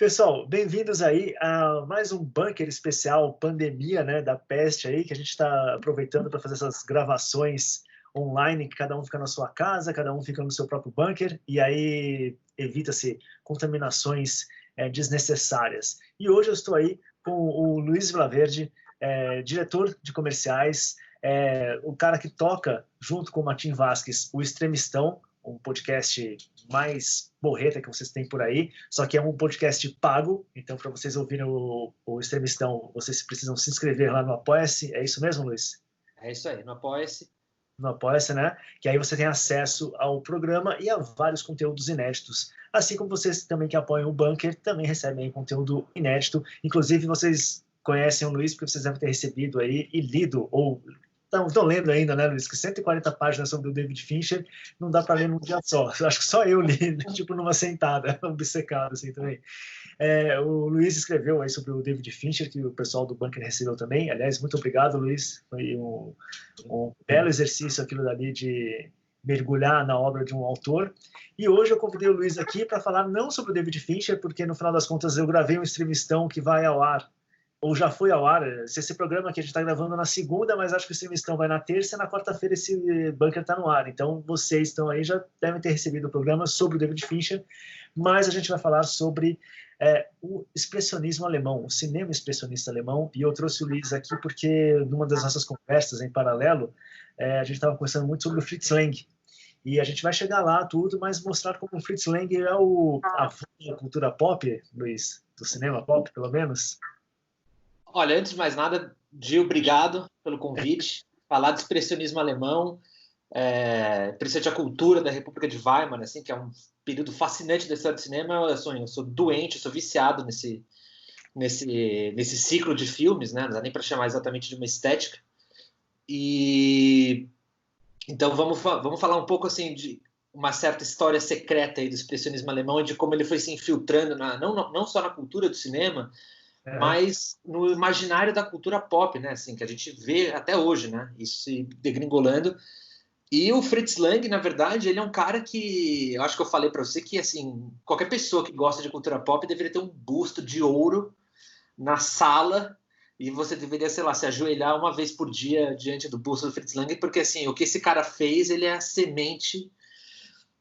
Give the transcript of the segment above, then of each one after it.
Pessoal, bem-vindos aí a mais um bunker especial pandemia, né, da peste aí, que a gente está aproveitando para fazer essas gravações online, que cada um fica na sua casa, cada um fica no seu próprio bunker, e aí evita-se contaminações desnecessárias. E hoje eu estou aí com o Luiz Vilaverde, diretor de comerciais, o cara que toca, junto com o Martim Vasquez, o Extremistão, um podcast mais borreta que vocês têm por aí, só que é um podcast pago, então para vocês ouvirem o Extremistão, vocês precisam se inscrever lá no Apoia-se, é isso mesmo, Luiz? É isso aí, no Apoia-se. No Apoia-se, né? Que aí você tem acesso ao programa e a vários conteúdos inéditos. Assim como vocês também que apoiam o Bunker, também recebem conteúdo inédito. Inclusive, vocês conhecem o Luiz, porque vocês devem ter recebido aí e lido, ou estão lendo ainda, né, Luiz? Que 140 páginas sobre o David Fincher não dá para ler num dia só. Eu acho que só eu li, tipo, numa sentada, obcecado, assim, também. O Luiz escreveu aí sobre o David Fincher, que o pessoal do Bunker recebeu também. Aliás, muito obrigado, Luiz. Foi um belo exercício aquilo dali de mergulhar na obra de um autor. E hoje eu convidei o Luiz aqui para falar não sobre o David Fincher, porque no final das contas eu gravei um Extremistão que vai ao ar, ou já foi ao ar. Esse programa aqui a gente está gravando na segunda, mas acho que o Extremistão vai na terça e na quarta-feira esse bunker está no ar. Então vocês estão aí, já devem ter recebido o programa sobre o David Fincher, mas a gente vai falar sobre o expressionismo alemão, o cinema expressionista alemão, e eu trouxe o Luiz aqui porque numa das nossas conversas em paralelo, a gente estava conversando muito sobre o Fritz Lang, e a gente vai chegar lá tudo, mas mostrar como o Fritz Lang é a cultura pop, Luiz, do cinema pop, pelo menos. Olha, antes de mais nada, Gil, obrigado pelo convite. Falar de expressionismo alemão, principalmente a cultura da República de Weimar, assim, que é um período fascinante da história do cinema. Eu sou doente, eu sou viciado nesse ciclo de filmes, né? Não dá nem para chamar exatamente de uma estética. E então vamos falar um pouco assim de uma certa história secreta aí do expressionismo alemão e de como ele foi se infiltrando não só na cultura do cinema, mas no imaginário da cultura pop, né? Assim, que a gente vê até hoje, né? Isso se degringolando. E o Fritz Lang, na verdade, ele é um cara que eu acho que eu falei para você que assim, qualquer pessoa que gosta de cultura pop deveria ter um busto de ouro na sala e você deveria, sei lá, se ajoelhar uma vez por dia diante do busto do Fritz Lang, porque assim, o que esse cara fez, ele é a semente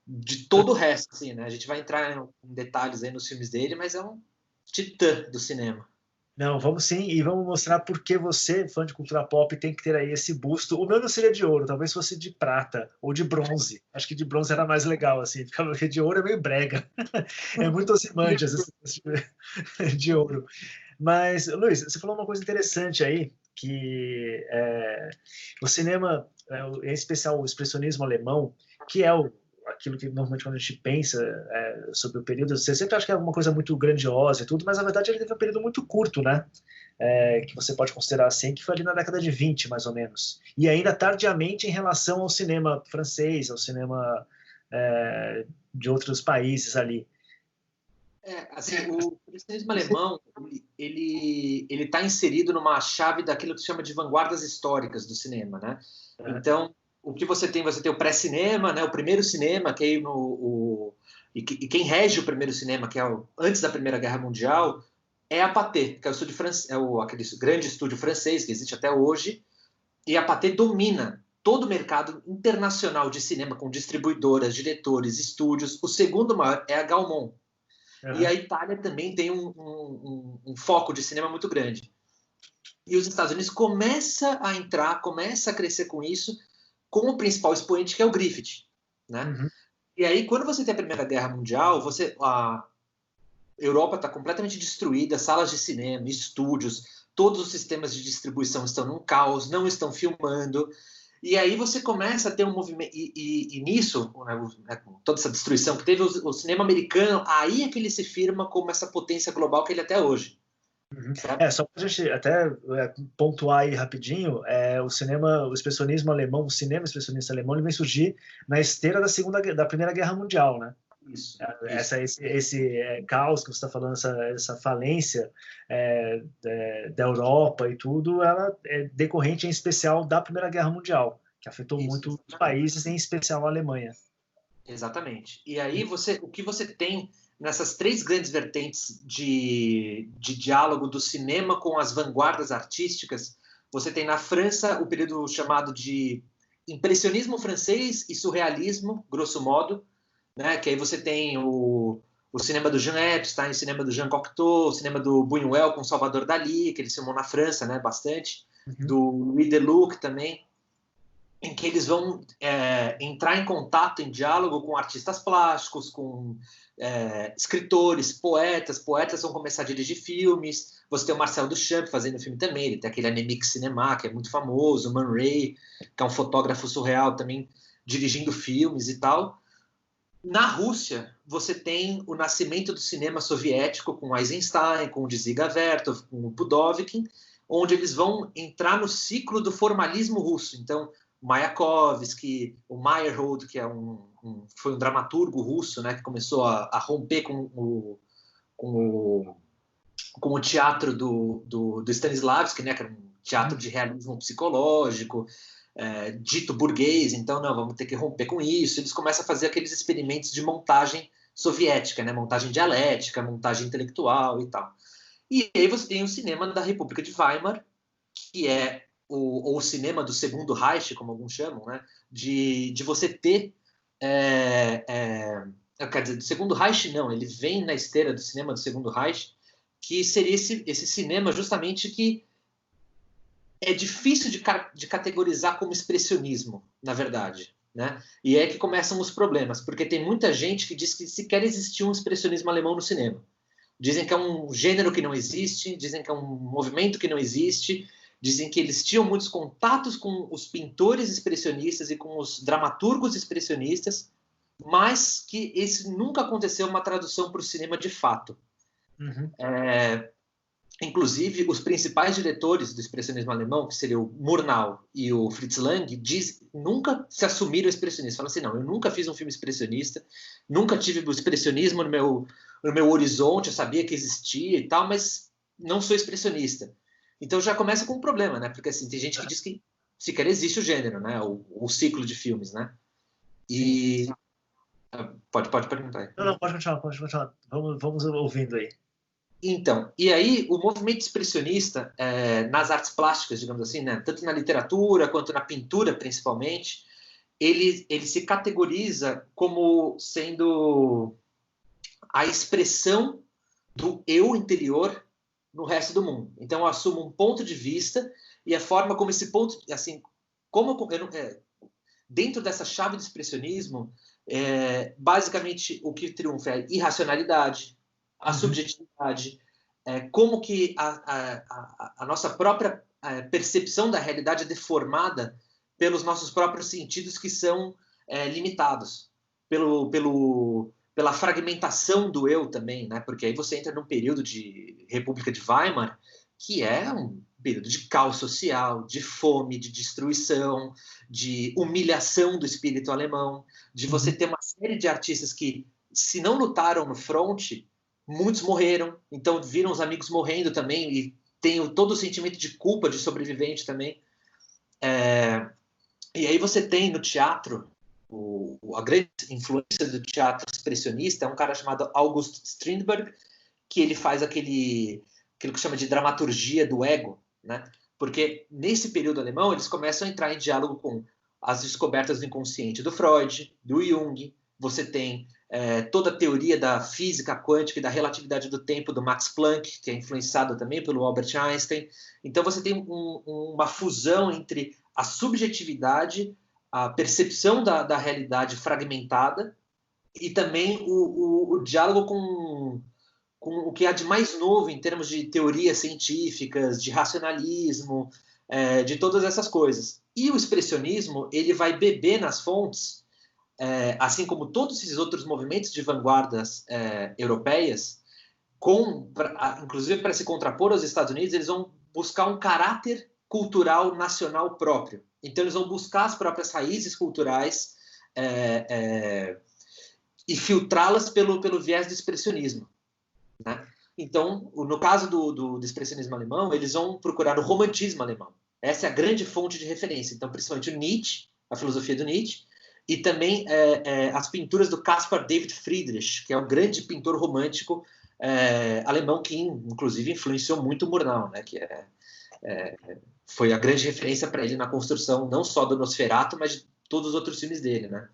de todo o resto, assim, né? A gente vai entrar em detalhes aí nos filmes dele, mas é um titã do cinema. Não, vamos sim, e vamos mostrar por que você, fã de cultura pop, tem que ter aí esse busto. O meu não seria de ouro, talvez fosse de prata ou de bronze. Acho que de bronze era mais legal, assim, porque de ouro é meio brega. É muito Ozymandias de ouro. Mas, Luiz, você falou uma coisa interessante aí, que o cinema, em especial o expressionismo alemão, que é aquilo que normalmente quando a gente pensa sobre o período, você sempre acha que é alguma coisa muito grandiosa e tudo, mas na verdade ele teve um período muito curto, né? Que você pode considerar assim, que foi ali na década de 20, mais ou menos. E ainda tardiamente em relação ao cinema francês, ao cinema de outros países ali. Assim, o expressionismo alemão, ele está inserido numa chave daquilo que se chama de vanguardas históricas do cinema, né? Então, o que você tem o pré-cinema, né? O primeiro cinema, que é e quem rege o primeiro cinema, que é antes da Primeira Guerra Mundial, é a Pathé, que é o estúdio aquele grande estúdio francês que existe até hoje, e a Pathé domina todo o mercado internacional de cinema, com distribuidoras, diretores, estúdios. O segundo maior é a Gaumont. E a Itália também tem um foco de cinema muito grande. E os Estados Unidos começa a crescer com isso, com o principal expoente, que é o Griffith, né? Uhum. E aí, quando você tem a Primeira Guerra Mundial, a Europa está completamente destruída, salas de cinema, estúdios, todos os sistemas de distribuição estão num caos, não estão filmando. E aí você começa a ter um movimento, e nisso, né, toda essa destruição que teve, o cinema americano, aí é que ele se firma como essa potência global que ele é até hoje. Uhum. Só para a gente até pontuar aí rapidinho, o expressionismo alemão, o cinema expressionista alemão, ele vem surgir na esteira da Primeira Guerra Mundial, né? Isso. Esse caos que você está falando, essa falência da Europa e tudo, ela é decorrente em especial da Primeira Guerra Mundial, que afetou muito os países, em especial a Alemanha. Exatamente. E aí o que você tem nessas três grandes vertentes de diálogo do cinema com as vanguardas artísticas, você tem na França o período chamado de impressionismo francês e surrealismo, grosso modo, né? Que aí você tem o cinema do Jean Epstein, o cinema do Jean Cocteau, o cinema do Buñuel com Salvador Dalí, que ele filmou na França, né? Bastante, do Louis Deluc também, em que eles vão entrar em contato, em diálogo com artistas plásticos, com escritores, poetas vão começar a dirigir filmes. Você tem o Marcel Duchamp fazendo filme também, ele tem aquele Anémique Cinema, que é muito famoso, o Man Ray, que é um fotógrafo surreal também, dirigindo filmes e tal. Na Rússia, você tem o nascimento do cinema soviético com Eisenstein, com o Dziga Vertov, com o Pudovkin, onde eles vão entrar no ciclo do formalismo russo. Então, Mayakovsky, o Meyerhold, que foi um dramaturgo russo, né, que começou a romper com o teatro do Stanislavski, né, que era um teatro de realismo psicológico, dito burguês. Então, não, vamos ter que romper com isso. Eles começam a fazer aqueles experimentos de montagem soviética, né, montagem dialética, montagem intelectual e tal. E aí você tem o cinema da República de Weimar, que é o cinema do Segundo Reich, como alguns chamam, né? De você ter... quer dizer, do Segundo Reich, não, ele vem na esteira do cinema do Segundo Reich, que seria esse cinema justamente que é difícil de categorizar como expressionismo, na verdade, né? E é que começam os problemas, porque tem muita gente que diz que sequer existiu um expressionismo alemão no cinema. Dizem que é um gênero que não existe, dizem que é um movimento que não existe, dizem que eles tinham muitos contatos com os pintores expressionistas e com os dramaturgos expressionistas, mas que esse nunca aconteceu uma tradução para o cinema de fato. Inclusive, os principais diretores do expressionismo alemão, que seriam o Murnau e o Fritz Lang, nunca se assumiram expressionistas. Falam assim, não, eu nunca fiz um filme expressionista, nunca tive o expressionismo no meu horizonte, eu sabia que existia e tal, mas não sou expressionista. Então já começa com um problema, né? Porque assim, tem gente que diz que sequer existe o gênero, né? O ciclo de filmes, né? E... Pode perguntar aí. Não, pode continuar. Vamos ouvindo aí. Então, e aí o movimento expressionista nas artes plásticas, digamos assim, né? Tanto na literatura quanto na pintura, principalmente, ele se categoriza como sendo a expressão do eu interior no resto do mundo. Então, eu assumo um ponto de vista e a forma como esse ponto, assim, dentro dessa chave de expressionismo, basicamente o que triunfa é a irracionalidade, a subjetividade, como que a nossa própria percepção da realidade é deformada pelos nossos próprios sentidos que são limitados, pela fragmentação do eu também, né? Porque aí você entra num período de República de Weimar que é um período de caos social, de fome, de destruição, de humilhação do espírito alemão, de você ter uma série de artistas que, se não lutaram no fronte, muitos morreram, então viram os amigos morrendo também e tem todo o sentimento de culpa de sobrevivente também. E aí você tem no teatro, a grande influência do teatro expressionista é um cara chamado August Strindberg, que ele faz aquilo que chama de dramaturgia do ego, né? Porque nesse período alemão eles começam a entrar em diálogo com as descobertas do inconsciente do Freud, do Jung. Você tem toda a teoria da física quântica e da relatividade do tempo do Max Planck, que é influenciado também pelo Albert Einstein. Então você tem uma fusão entre a subjetividade, a percepção da realidade fragmentada e também o diálogo com o que há de mais novo em termos de teorias científicas, de racionalismo, de todas essas coisas. E o expressionismo ele vai beber nas fontes, assim como todos esses outros movimentos de vanguardas europeias, inclusive para se contrapor aos Estados Unidos, eles vão buscar um caráter cultural nacional próprio. Então eles vão buscar as próprias raízes culturais e filtrá-las pelo viés do expressionismo, né? Então, no caso do expressionismo alemão, eles vão procurar o romantismo alemão. Essa é a grande fonte de referência. Então, principalmente o Nietzsche, a filosofia do Nietzsche, e também as pinturas do Caspar David Friedrich, que é um grande pintor romântico alemão que, inclusive, influenciou muito o Murnau, né? Que foi a grande referência para ele na construção não só do Nosferatu, mas de todos os outros filmes dele, né?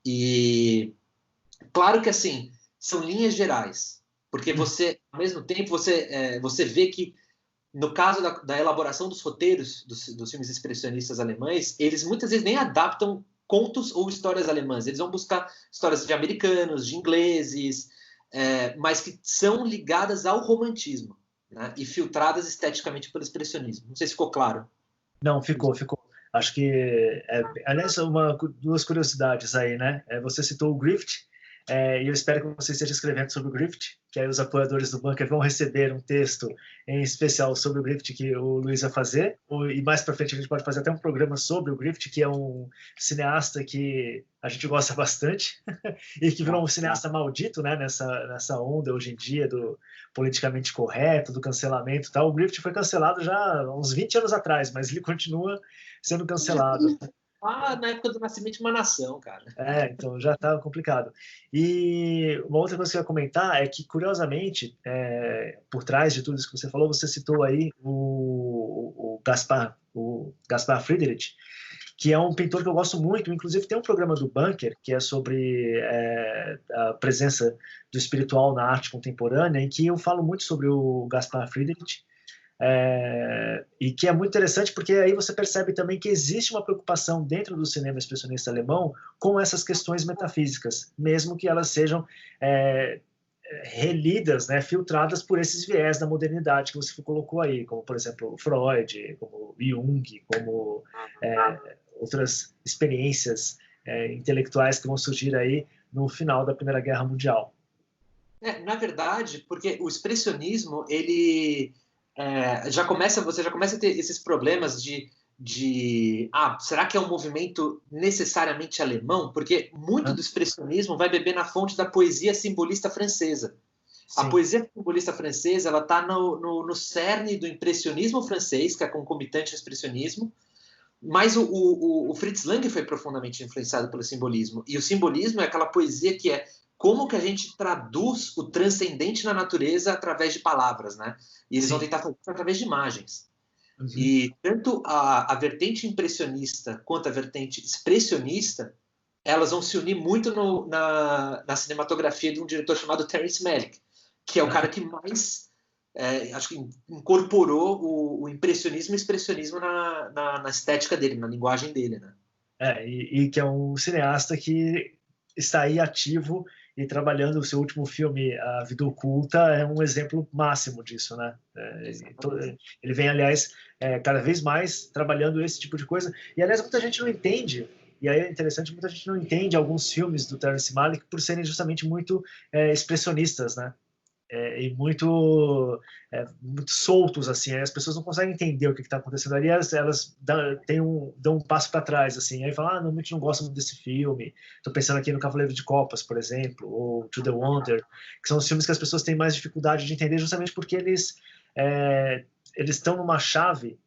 E claro que assim são linhas gerais, porque você, ao mesmo tempo, você vê que no caso da elaboração dos roteiros dos filmes expressionistas alemães, eles muitas vezes nem adaptam contos ou histórias alemãs. Eles vão buscar histórias de americanos, de ingleses, mas que são ligadas ao romantismo, né? E filtradas esteticamente pelo expressionismo. Não sei se ficou claro. Não, ficou. Acho que, aliás, duas curiosidades aí, né? Você citou o Griffith, e eu espero que você esteja escrevendo sobre o Griffith, que aí os apoiadores do Bunker vão receber um texto em especial sobre o Griffith que o Luiz vai fazer, e mais para frente a gente pode fazer até um programa sobre o Griffith, que é um cineasta que a gente gosta bastante e que virou um cineasta maldito, né, nessa onda hoje em dia do politicamente correto, do cancelamento e tal. O Griffith foi cancelado já há uns 20 anos atrás, mas ele continua sendo cancelado. Na época do Nascimento de uma Nação, cara. Então já está complicado. E uma outra coisa que eu ia comentar é que, curiosamente, por trás de tudo isso que você falou, você citou aí o Gaspar Friedrich, que é um pintor que eu gosto muito. Inclusive tem um programa do Bunker que é sobre a presença do espiritual na arte contemporânea, em que eu falo muito sobre o Gaspar Friedrich, e que é muito interessante porque aí você percebe também que existe uma preocupação dentro do cinema expressionista alemão com essas questões metafísicas, mesmo que elas sejam relidas, né, filtradas por esses viés da modernidade que você colocou aí, como, por exemplo, Freud, como Jung, como outras experiências intelectuais que vão surgir aí no final da Primeira Guerra Mundial. Na verdade, porque o expressionismo, ele... você já começa a ter esses problemas será que é um movimento necessariamente alemão? Porque muito do expressionismo vai beber na fonte da poesia simbolista francesa. Sim. A poesia simbolista francesa ela está no cerne do impressionismo francês, que é concomitante ao expressionismo, mas o Fritz Lang foi profundamente influenciado pelo simbolismo. E o simbolismo é aquela poesia que como que a gente traduz o transcendente na natureza através de palavras, né? E eles vão tentar fazer isso através de imagens. Uhum. E tanto a vertente impressionista quanto a vertente expressionista, elas vão se unir muito na cinematografia de um diretor chamado Terrence Malick, que é o cara que mais, acho que incorporou o impressionismo e o expressionismo na estética dele, na linguagem dele, né? E que é um cineasta que está aí ativo e trabalhando. O seu último filme, A Vida Oculta, é um exemplo máximo disso, né? Ele vem, aliás, cada vez mais trabalhando esse tipo de coisa. E, aliás, muita gente não entende, e aí é interessante, muita gente não entende alguns filmes do Terrence Malick por serem justamente muito expressionistas, né? E muito soltos, assim. As pessoas não conseguem entender o que está acontecendo ali, elas dão um passo para trás, assim. Aí falam, realmente não gosto muito desse filme. Estou pensando aqui no Cavaleiro de Copas, por exemplo, ou To the Wonder, que são os filmes que as pessoas têm mais dificuldade de entender, justamente porque eles estão numa chave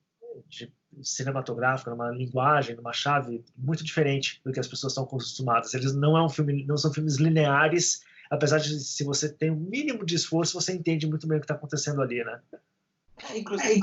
cinematográfica, numa linguagem, numa chave muito diferente do que as pessoas estão acostumadas. Eles não são filmes lineares, apesar de, se você tem um mínimo de esforço, você entende muito bem o que está acontecendo ali, né? Inclusive,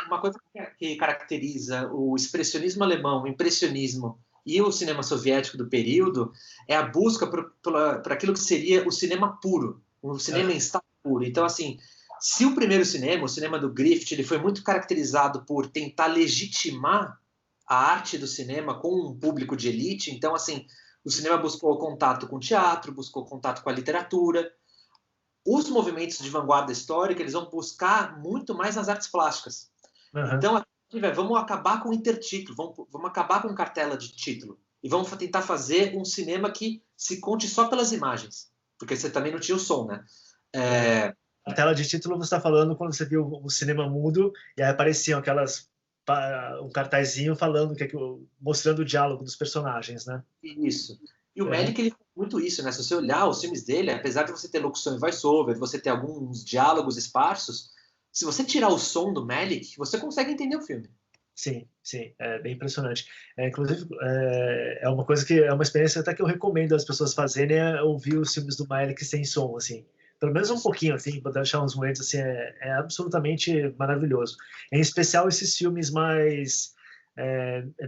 uma coisa que caracteriza o expressionismo alemão, o impressionismo e o cinema soviético do período é a busca por aquilo que seria o cinema puro, o cinema em estado puro. Então, assim, se o primeiro cinema, o cinema do Griffith, ele foi muito caracterizado por tentar legitimar a arte do cinema com um público de elite, então, assim, o cinema buscou contato com o teatro, buscou contato com a literatura. Os movimentos de vanguarda histórica, eles vão buscar muito mais nas artes plásticas. Uhum. Então, vamos acabar com o intertítulo, vamos acabar com cartela de título e vamos tentar fazer um cinema que se conte só pelas imagens, porque você também não tinha o som, né? A tela de título você está falando quando você viu o cinema mudo e aí apareciam um cartazinho falando, mostrando o diálogo dos personagens, né? Isso. E o Malick, ele faz muito isso, né? Se você olhar os filmes dele, apesar de você ter locução e voice-over, você ter alguns diálogos esparsos, se você tirar o som do Malick, você consegue entender o filme. Sim, sim, é bem impressionante. Inclusive, é uma coisa que é uma experiência até que eu recomendo as pessoas fazerem, é ouvir os filmes do Malick sem som, assim. Pelo menos um pouquinho, assim, para deixar uns momentos, assim, é absolutamente maravilhoso. Em especial esses filmes mais...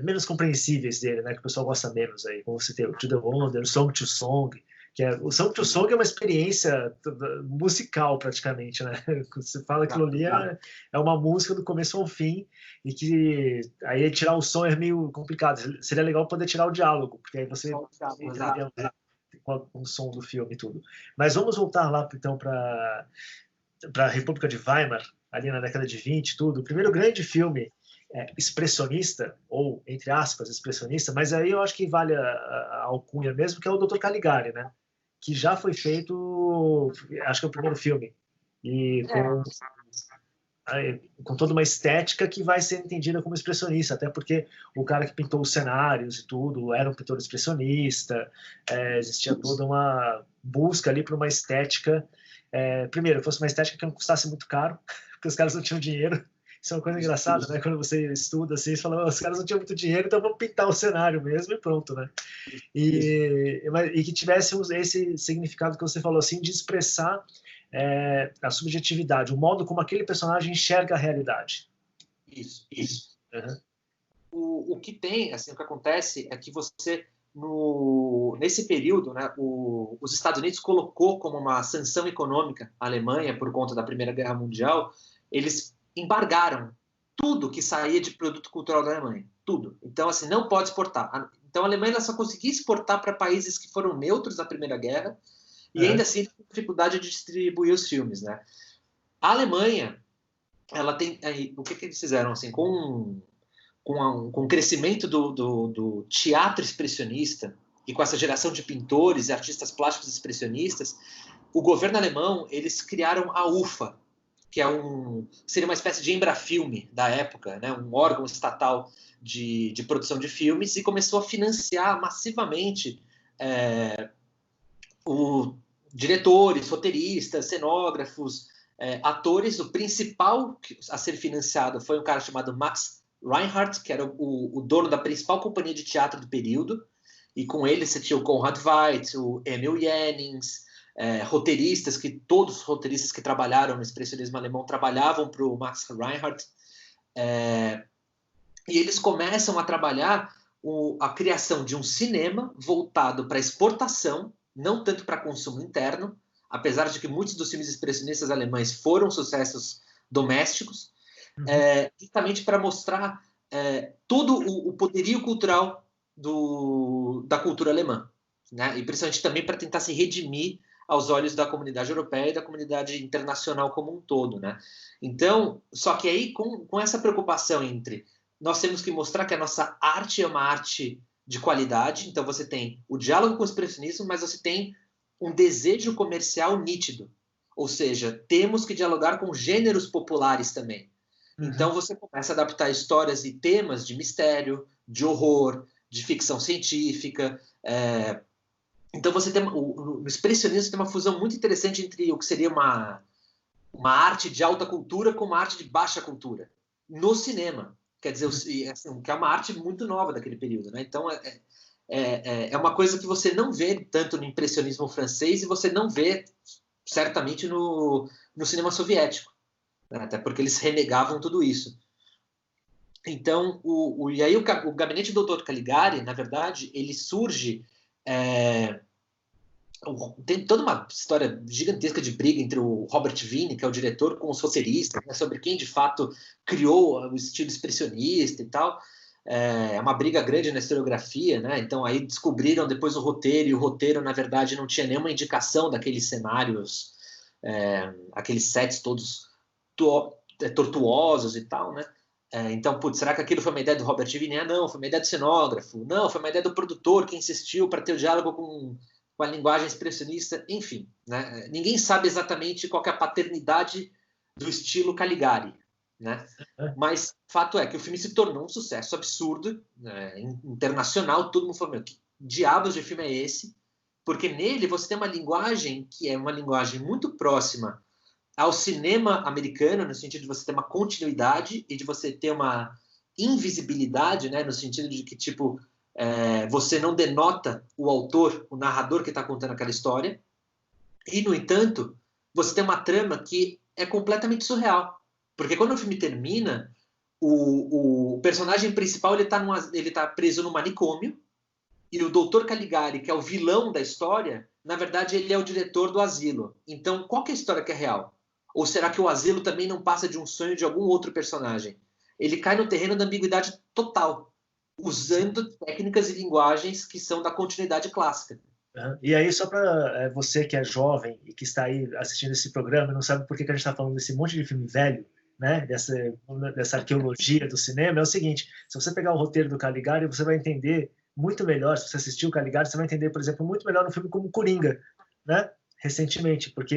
menos compreensíveis dele, né, que o pessoal gosta menos aí, como você tem o To The Wonder, o Song to Song, o Song to Song é uma experiência musical praticamente, né? Você fala que aquilo ali é uma música do começo ao fim e que aí tirar o som é meio complicado. Seria legal poder tirar o diálogo, porque aí você entenderia com o som do filme e tudo. Mas vamos voltar lá então para a República de Weimar, ali na década de 20, tudo. O primeiro grande filme expressionista, ou, entre aspas, expressionista, mas aí eu acho que vale a alcunha mesmo, que é o Dr. Caligari, né? Que já foi feito, acho que é o primeiro filme, e com toda uma estética que vai ser entendida como expressionista, até porque o cara que pintou os cenários e tudo era um pintor expressionista, existia toda uma busca ali por uma estética, primeiro, fosse uma estética que não custasse muito caro, porque os caras não tinham dinheiro. Isso é uma coisa engraçada, né? Quando você estuda assim, você fala, os caras não tinham muito dinheiro, então vamos pintar o cenário mesmo e pronto, né? E que tivesse esse significado que você falou assim, de expressar a subjetividade, o modo como aquele personagem enxerga a realidade. Isso. O que tem, assim, o que acontece é que você, nesse período, né, os Estados Unidos colocou como uma sanção econômica a Alemanha por conta da Primeira Guerra Mundial, eles embargaram tudo que saía de produto cultural da Alemanha, tudo. Então, assim, não pode exportar. Então, a Alemanha só conseguia exportar para países que foram neutros na Primeira Guerra e ainda assim tem dificuldade de distribuir os filmes, né? A Alemanha, ela tem, o que eles fizeram, assim, com o crescimento do teatro expressionista e com essa geração de pintores e artistas plásticos expressionistas, o governo alemão, eles criaram a UFA, que seria uma espécie de Embrafilme da época, né? Um órgão estatal de produção de filmes, e começou a financiar massivamente diretores, roteiristas, cenógrafos, atores. O principal a ser financiado foi um cara chamado Max Reinhardt, que era o dono da principal companhia de teatro do período, e com ele você tinha o Konrad Veidt, o Emil Jennings, todos os roteiristas que trabalharam no expressionismo alemão trabalhavam para o Max Reinhardt, e eles começam a trabalhar a criação de um cinema voltado para exportação, não tanto para consumo interno, apesar de que muitos dos filmes expressionistas alemães foram sucessos domésticos, justamente para mostrar todo o poderio cultural da cultura alemã, né? E principalmente também para tentar se redimir aos olhos da comunidade europeia e da comunidade internacional como um todo, né? Então, só que aí com essa preocupação entre nós temos que mostrar que a nossa arte é uma arte de qualidade, então você tem o diálogo com o expressionismo, mas você tem um desejo comercial nítido, ou seja, temos que dialogar com gêneros populares também. Então você começa a adaptar histórias e temas de mistério, de horror, de ficção científica. Então você tem no expressionismo tem uma fusão muito interessante entre o que seria uma arte de alta cultura com uma arte de baixa cultura no cinema. Quer dizer, assim, que é uma arte muito nova daquele período, né? Então é uma coisa que você não vê tanto no impressionismo francês e você não vê certamente no cinema soviético, né? Até porque eles renegavam tudo isso. Então, e aí o gabinete do Dr. Caligari, na verdade, ele surge... tem toda uma história gigantesca de briga entre o Robert Wiene, que é o diretor, com os roteiristas, né, sobre quem de fato criou o estilo expressionista e tal. É uma briga grande na historiografia, né? Então aí descobriram depois o roteiro, e o roteiro, na verdade, não tinha nenhuma indicação daqueles cenários, aqueles sets todos tortuosos e tal, né? Então, putz, será que aquilo foi uma ideia do Robert Wiene? Não, foi uma ideia do cenógrafo. Não, foi uma ideia do produtor que insistiu para ter o diálogo com a linguagem expressionista, enfim, né? Ninguém sabe exatamente qual que é a paternidade do estilo Caligari, né? Mas fato é que o filme se tornou um sucesso absurdo, né? Internacional. Todo mundo falou, meu, que diabos de filme é esse? Porque nele você tem uma linguagem que é uma linguagem muito próxima ao cinema americano, no sentido de você ter uma continuidade e de você ter uma invisibilidade, né, no sentido de que, tipo, você não denota o autor, o narrador que está contando aquela história, e, no entanto, você tem uma trama que é completamente surreal. Porque quando o filme termina, o personagem principal ele tá preso no manicômio, e o Dr. Caligari, que é o vilão da história, na verdade, ele é o diretor do asilo. Então, qual que é a história que é real? Ou será que o asilo também não passa de um sonho de algum outro personagem? Ele cai no terreno da ambiguidade total, usando técnicas e linguagens que são da continuidade clássica. E aí, só para você que é jovem e que está aí assistindo esse programa e não sabe por que a gente está falando desse monte de filme velho, né, dessa arqueologia do cinema, é o seguinte: se você pegar o roteiro do Caligari, você vai entender muito melhor. Se você assistiu o Caligari, você vai entender, por exemplo, muito melhor no filme como Coringa, né, recentemente, porque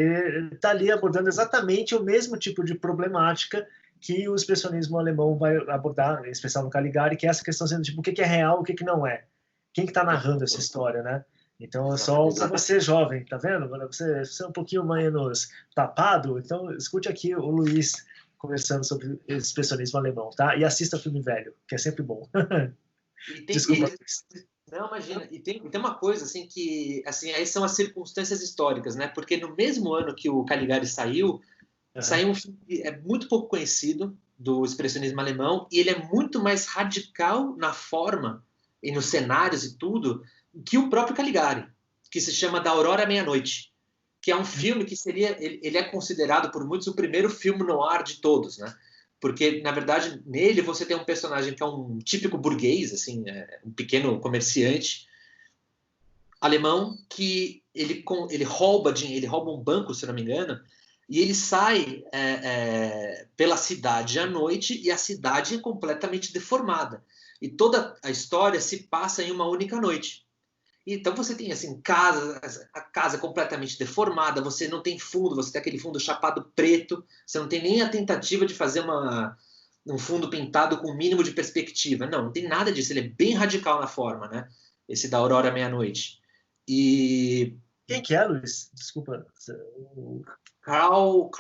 está ali abordando exatamente o mesmo tipo de problemática que o expressionismo alemão vai abordar, em especial no Caligari, que é essa questão sendo tipo, o que é real, o que não é. Quem que está narrando essa história, né? Então, só para você jovem, tá vendo? Você é um pouquinho menos tapado, então escute aqui o Luiz conversando sobre expressionismo alemão, tá? E assista filme velho, que é sempre bom. Desculpa. Não, imagina. E tem uma coisa, assim, que... Assim, aí são as circunstâncias históricas, né? Porque no mesmo ano que o Caligari saiu um filme que é muito pouco conhecido, do expressionismo alemão, e ele é muito mais radical na forma e nos cenários e tudo, que o próprio Caligari, que se chama Da Aurora à Meia-Noite, que é um filme que ele é considerado por muitos o primeiro filme noir de todos, né? Porque, na verdade, nele você tem um personagem que é um típico burguês, assim, um pequeno comerciante alemão, que ele rouba um banco, se não me engano, e ele sai pela cidade à noite, e a cidade é completamente deformada. E toda a história se passa em uma única noite. Então você tem assim a casa completamente deformada, você não tem fundo, você tem aquele fundo chapado preto, você não tem nem a tentativa de fazer um fundo pintado com o mínimo de perspectiva. Não tem nada disso, ele é bem radical na forma, né? Esse da Aurora à Meia-Noite. E... Quem que é, Luiz? Desculpa. Karl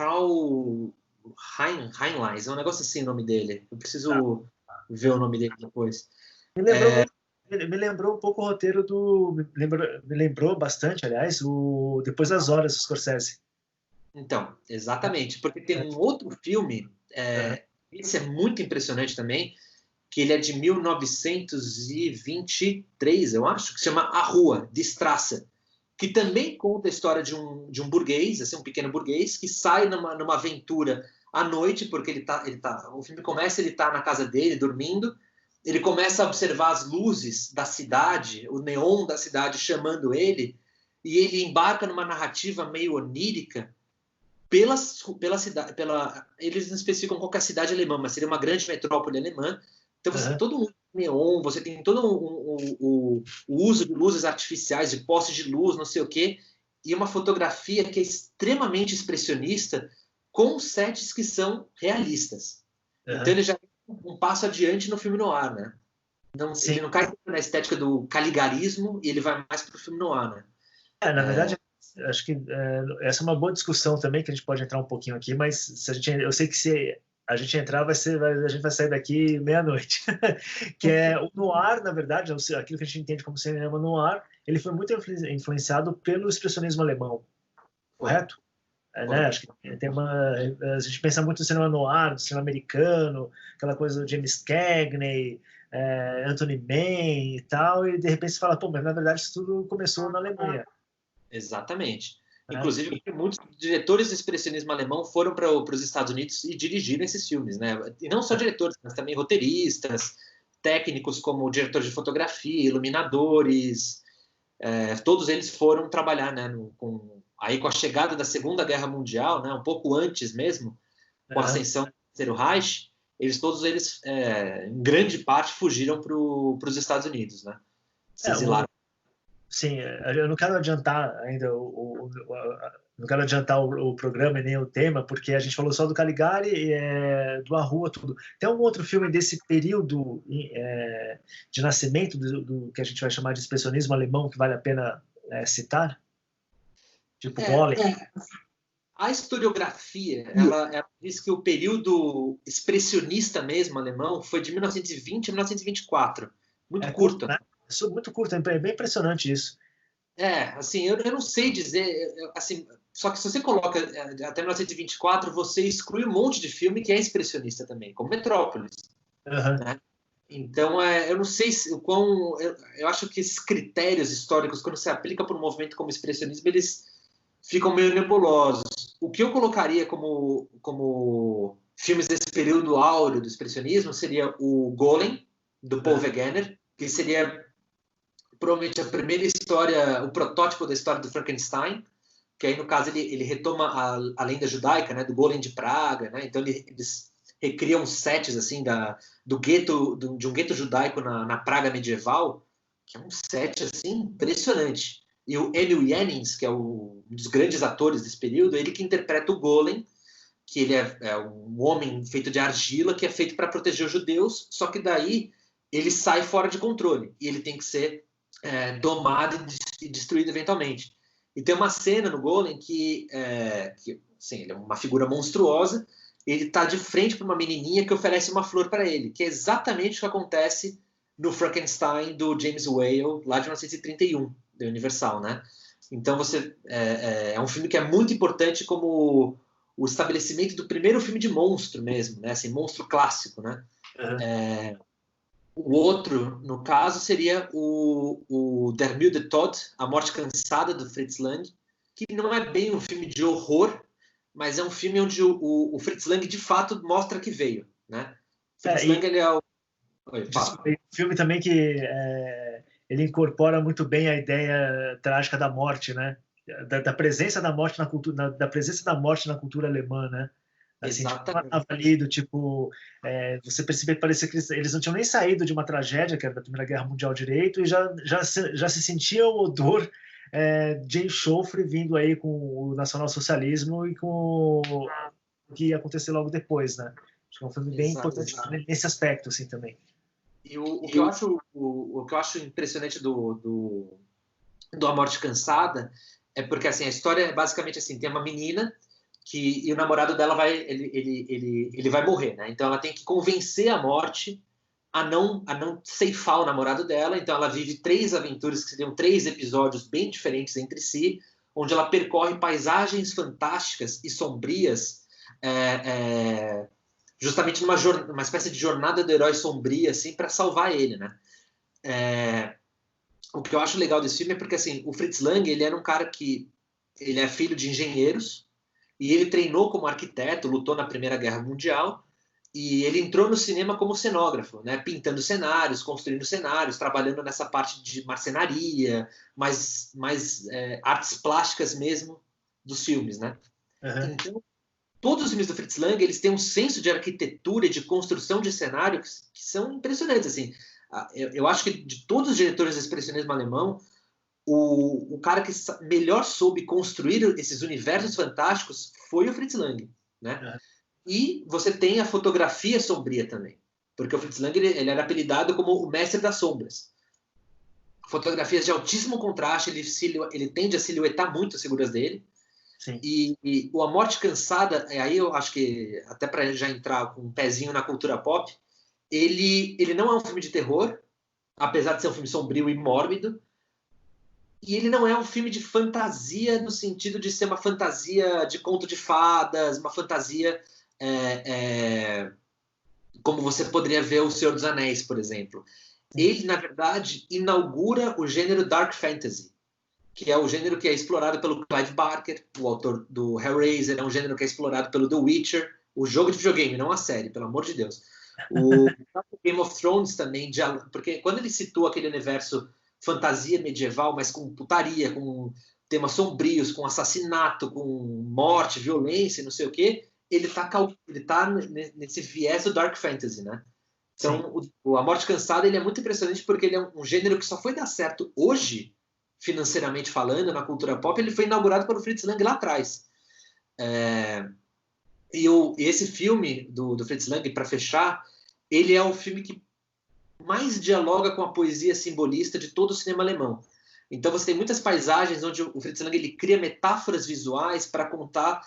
Heinlein, é um negócio assim o nome dele. Eu preciso ver o nome dele depois. Me lembrou um pouco o roteiro me lembrou bastante, aliás, o Depois das Horas, do Scorsese. Então, exatamente. Porque tem um outro filme, esse é muito impressionante também, que ele é de 1923, eu acho, que se chama A Rua, de Strasse, que também conta a história de um burguês, assim, um pequeno burguês, que sai numa aventura à noite, porque o filme começa, ele está na casa dele, dormindo, ele começa a observar as luzes da cidade, o neon da cidade chamando ele, e ele embarca numa narrativa meio onírica pela cidade, eles não especificam qual é a cidade alemã, mas seria uma grande metrópole alemã. Então você tem todo um neon, você tem todo o uso de luzes artificiais, de postes de luz, não sei o quê, e uma fotografia que é extremamente expressionista, com sets que são realistas. Então ele já tem um passo adiante no filme noir, né? Ele não cai na estética do caligarismo e ele vai mais para o filme noir, né? Na verdade, acho que essa é uma boa discussão também, que a gente pode entrar um pouquinho aqui, mas eu sei que se a gente entrar, a gente vai sair daqui meia-noite. Que é o noir, na verdade, aquilo que a gente entende como cinema noir, ele foi muito influenciado pelo expressionismo alemão, correto? Né? Acho que a gente pensa muito no cinema noir, no cinema americano, aquela coisa do James Cagney, Anthony Mann e tal, e de repente você fala, pô, mas na verdade isso tudo começou na Alemanha. Exatamente. Inclusive, muitos diretores de expressionismo alemão foram para os Estados Unidos e dirigiram esses filmes, né? E não só diretores, mas também roteiristas, técnicos como diretores de fotografia, iluminadores, todos eles foram trabalhar, né? Aí com a chegada da Segunda Guerra Mundial, né? Um pouco antes mesmo, com a ascensão do Terceiro Reich, todos eles, em grande parte, fugiram para os Estados Unidos, né? Se exilaram. Sim, eu não quero adiantar ainda não quero adiantar o programa e nem o tema, porque a gente falou só do Caligari e do A Rua, tudo. Tem algum outro filme desse período de nascimento do que a gente vai chamar de expressionismo alemão que vale a pena citar? Tipo Golem? a historiografia, ela diz que o período expressionista mesmo alemão foi de 1920 a 1924. Muito curto. Né? Muito curto, é bem impressionante isso. Assim, eu não sei dizer, assim, só que se você coloca até 1924, você exclui um monte de filme que é expressionista também, como Metrópolis. Né? Então, eu não sei o quão... Eu acho que esses critérios históricos, quando você aplica para um movimento como o expressionismo, eles ficam meio nebulosos. O que eu colocaria como filmes desse período áureo do expressionismo seria o Golem, do Paul Wegener, que seria provavelmente a primeira história, o protótipo da história do Frankenstein, que aí, no caso, ele retoma a lenda judaica, né, do Golem de Praga, né? Então, eles recriam sets assim, do gueto, de um gueto judaico na Praga medieval, que é um set assim, impressionante. E o Emil Jennings, que é um dos grandes atores desse período, ele que interpreta o Golem, que ele é um homem feito de argila, que é feito para proteger os judeus, só que daí ele sai fora de controle, e ele tem que ser domado e destruído eventualmente. E tem uma cena no Golem que assim, ele é uma figura monstruosa, ele está de frente para uma menininha que oferece uma flor para ele, que é exatamente o que acontece no Frankenstein do James Whale, lá de 1931, da Universal, né? Então é um filme que é muito importante como o estabelecimento do primeiro filme de monstro mesmo, né? Assim, monstro clássico, né? O outro, no caso, seria o Der Milde Tod, A Morte Cansada, do Fritz Lang, que não é bem um filme de horror, mas é um filme onde o Fritz Lang, de fato, mostra que veio, né? Fritz Lang, ele é o... filme também que ele incorpora muito bem a ideia trágica da morte, né? Da presença da morte na cultura, da presença da morte na cultura alemã, né? Assim, exatamente. Tipo, ali do tipo, você percebia que parecia que eles não tinham nem saído de uma tragédia, que era da Primeira Guerra Mundial direito, e já se sentia o odor de enxofre vindo aí com o nacionalsocialismo e com o que ia acontecer logo depois, né? Acho que é um filme bem importante nesse aspecto, assim, também. E o que eu acho impressionante do A Morte Cansada é porque, assim, a história é basicamente assim, tem uma menina e o namorado dela ele vai morrer, né? Então ela tem que convencer a morte a não ceifar o namorado dela. Então ela vive 3 aventuras que seriam 3 episódios bem diferentes entre si, onde ela percorre paisagens fantásticas e sombrias, justamente numa espécie de jornada do herói sombria, assim, para salvar ele, né? O que eu acho legal desse filme é porque, assim, o Fritz Lang, ele era um cara que ele é filho de engenheiros e ele treinou como arquiteto, lutou na Primeira Guerra Mundial e ele entrou no cinema como cenógrafo, né? Pintando cenários, construindo cenários, trabalhando nessa parte de marcenaria, mais artes plásticas mesmo dos filmes, né? Então, todos os filmes do Fritz Lang, eles têm um senso de arquitetura e de construção de cenários que são impressionantes, assim. Eu acho que de todos os diretores do expressionismo alemão, o cara que melhor soube construir esses universos fantásticos foi o Fritz Lang, né? E você tem a fotografia sombria também, porque o Fritz Lang ele era apelidado como o mestre das sombras. Fotografias de altíssimo contraste, ele tende a silhuetar muito as figuras dele. Sim. E o A Morte Cansada, aí eu acho que, até para já entrar com um pezinho na cultura pop, ele não é um filme de terror, apesar de ser um filme sombrio e mórbido, e ele não é um filme de fantasia no sentido de ser uma fantasia de conto de fadas, uma fantasia como você poderia ver O Senhor dos Anéis, por exemplo. Ele, na verdade, inaugura o gênero Dark Fantasy, que é o gênero que é explorado pelo Clive Barker, o autor do Hellraiser, é um gênero que é explorado pelo The Witcher, o jogo de videogame, não a série, pelo amor de Deus. O Game of Thrones também, porque quando ele citou aquele universo fantasia medieval, mas com putaria, com temas sombrios, com assassinato, com morte, violência, não sei o quê, ele tá nesse viés do Dark Fantasy, né? Então, A Morte Cansada, ele é muito impressionante porque ele é um gênero que só foi dar certo hoje, financeiramente falando, na cultura pop. Ele foi inaugurado pelo Fritz Lang lá atrás. E esse filme do Fritz Lang, para fechar, ele é o filme que mais dialoga com a poesia simbolista de todo o cinema alemão. Então você tem muitas paisagens onde o Fritz Lang ele cria metáforas visuais para contar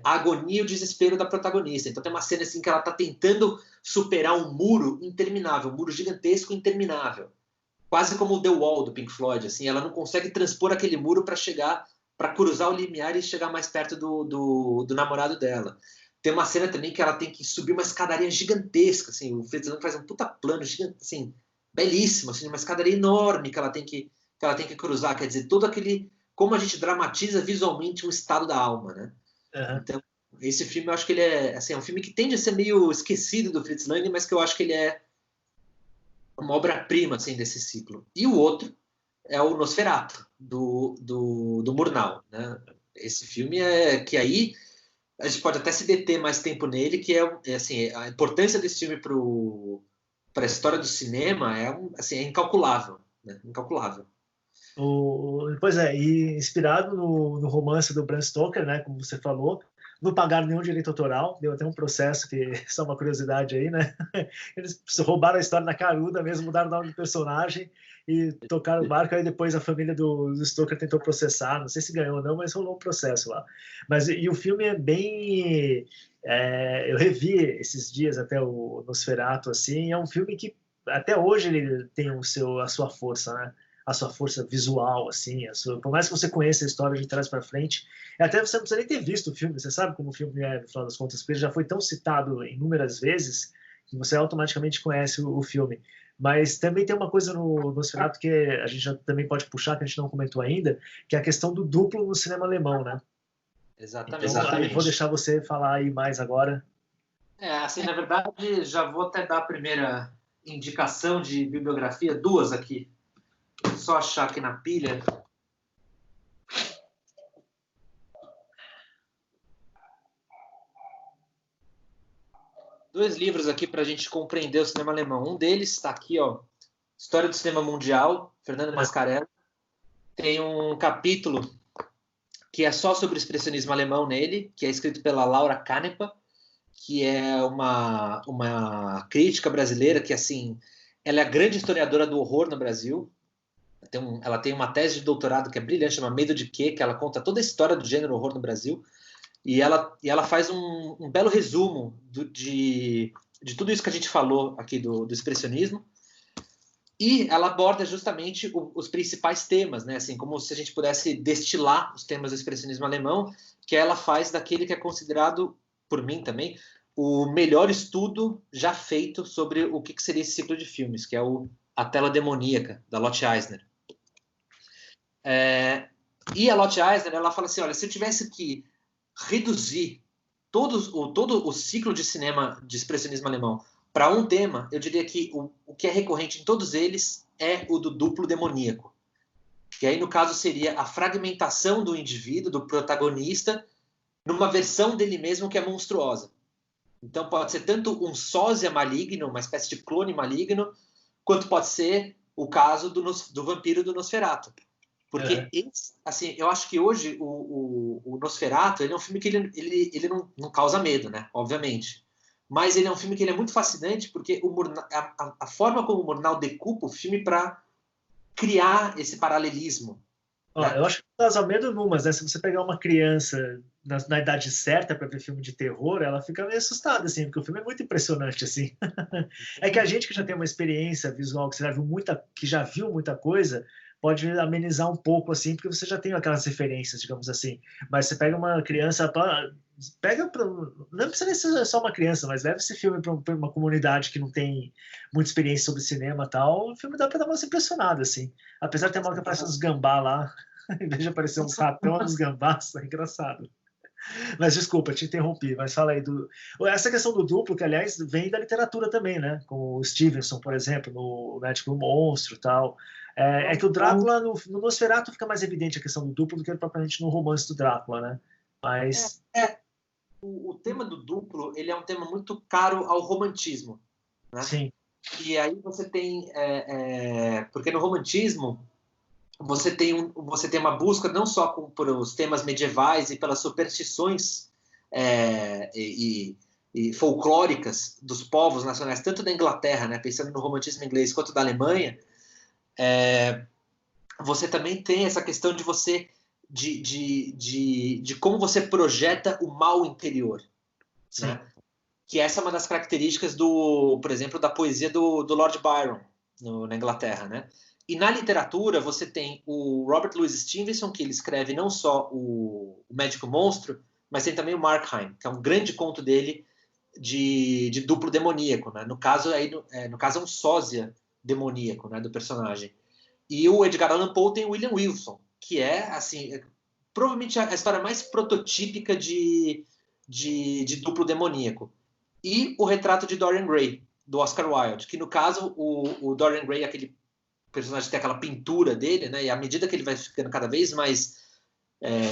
a agonia e o desespero da protagonista. Então tem uma cena assim que ela está tentando superar um muro interminável, um muro gigantesco interminável, quase como o The Wall do Pink Floyd. Assim, ela não consegue transpor aquele muro para cruzar o limiar e chegar mais perto do namorado dela. Tem uma cena também que ela tem que subir uma escadaria gigantesca, assim, o Fritz Lang faz um puta plano gigante, assim, belíssimo, assim, uma escadaria enorme que ela tem que cruzar, quer dizer, todo aquele, como a gente dramatiza visualmente o estado da alma, né? Uhum. Então, esse filme eu acho que ele é, assim, é um filme que tende a ser meio esquecido do Fritz Lang, mas que eu acho que ele é uma obra-prima, assim, desse ciclo. E o outro é o Nosferatu, do Murnau, né? Esse filme que aí a gente pode até se deter mais tempo nele, que assim, a importância desse filme para a história do cinema assim, é incalculável, né? Incalculável. Pois é, e inspirado no romance do Bram Stoker, né, como você falou, não pagaram nenhum direito autoral, deu até um processo que só uma curiosidade aí, né? Eles roubaram a história na caruda mesmo, mudaram o nome do personagem e tocaram o barco, aí depois a família do Stoker tentou processar, não sei se ganhou ou não, mas rolou um processo lá. Mas e o filme é bem... eu revi esses dias até o Nosferatu, assim, é um filme que até hoje ele tem a sua força, né? A sua força visual, assim, por mais que você conheça a história de trás para frente, até você não precisa nem ter visto o filme, você sabe como o filme é, no final das contas, porque ele já foi tão citado inúmeras vezes que você automaticamente conhece o filme. Mas também tem uma coisa no Nosferatu que a gente já também pode puxar, que a gente não comentou ainda, que é a questão do duplo no cinema alemão, né? Exatamente. Então, eu vou deixar você falar aí mais agora. Assim, na verdade, já vou até dar a primeira indicação de bibliografia, duas aqui. Vou só achar aqui na pilha. Dois livros aqui para a gente compreender o cinema alemão. Um deles está aqui, ó, História do Cinema Mundial, Fernando Mascarello. Tem um capítulo que é só sobre o expressionismo alemão nele, que é escrito pela Laura Canepa, que é uma crítica brasileira que, assim, ela é a grande historiadora do horror no Brasil. Ela tem uma tese de doutorado que é brilhante, chama Medo de Quê? Que ela conta toda a história do gênero horror no Brasil. E ela faz um belo resumo de tudo isso que a gente falou aqui do expressionismo. E ela aborda justamente os principais temas, né? Assim, como se a gente pudesse destilar os temas do expressionismo alemão, que ela faz daquele que é considerado, por mim também, o melhor estudo já feito sobre o que seria esse ciclo de filmes, que é A Tela Demoníaca, da Lotte Eisner. E a Lotte Eisner, ela fala assim, olha, se eu tivesse que reduzir todo o ciclo de cinema de expressionismo alemão para um tema, eu diria que o que é recorrente em todos eles é o do duplo demoníaco. Que aí, no caso, seria a fragmentação do indivíduo, do protagonista, numa versão dele mesmo que é monstruosa. Então, pode ser tanto um sósia maligno, uma espécie de clone maligno, quanto pode ser o caso do vampiro do Nosferatu. Porque, assim, eu acho que hoje o Nosferatu, ele é um filme que ele não causa medo, né? Obviamente. Mas ele é um filme que ele é muito fascinante porque a forma como o Murnau decupa o filme para criar esse paralelismo. Né? Eu acho que causa medo numas, né? Se você pegar uma criança na idade certa para ver filme de terror, ela fica meio assustada, assim, porque o filme é muito impressionante, assim. É que a gente que já tem uma experiência visual, que já viu muita coisa, pode amenizar um pouco, assim, porque você já tem aquelas referências, digamos assim. Mas você pega uma criança, não precisa nem ser só uma criança, mas leva esse filme para uma comunidade que não tem muita experiência sobre cinema e tal, o filme dá para dar umas impressionadas, assim. Apesar de ter uma hora que aparece uns gambá lá, em vez de aparecer uns ratão nos gambás, é engraçado. Mas desculpa, te interrompi, mas fala aí essa questão do duplo, que aliás vem da literatura também, né? Com o Stevenson, por exemplo, no Médico do Monstro e tal. É que o Drácula, no Nosferatu, fica mais evidente a questão do duplo do que propriamente no romance do Drácula, né? Mas... O tema do duplo, ele é um tema muito caro ao romantismo. Né? Sim. E aí você tem... porque no romantismo, você tem uma busca não só por os temas medievais e pelas superstições e folclóricas dos povos nacionais, tanto da Inglaterra, né, pensando no romantismo inglês, quanto da Alemanha, você também tem essa questão de você de como você projeta o mal interior, né? Que essa é uma das características por exemplo, da poesia do Lord Byron na Inglaterra, né? E na literatura você tem o Robert Louis Stevenson, que ele escreve não só o Médico Monstro, mas tem também o Markheim, que é um grande conto dele de duplo demoníaco, né? No caso é um sósia demoníaco, né, do personagem. E o Edgar Allan Poe tem o William Wilson, que é assim, provavelmente a história mais prototípica de duplo demoníaco. E o Retrato de Dorian Gray, do Oscar Wilde, que no caso o Dorian Gray, aquele personagem tem aquela pintura dele, né? E à medida que ele vai ficando cada vez mais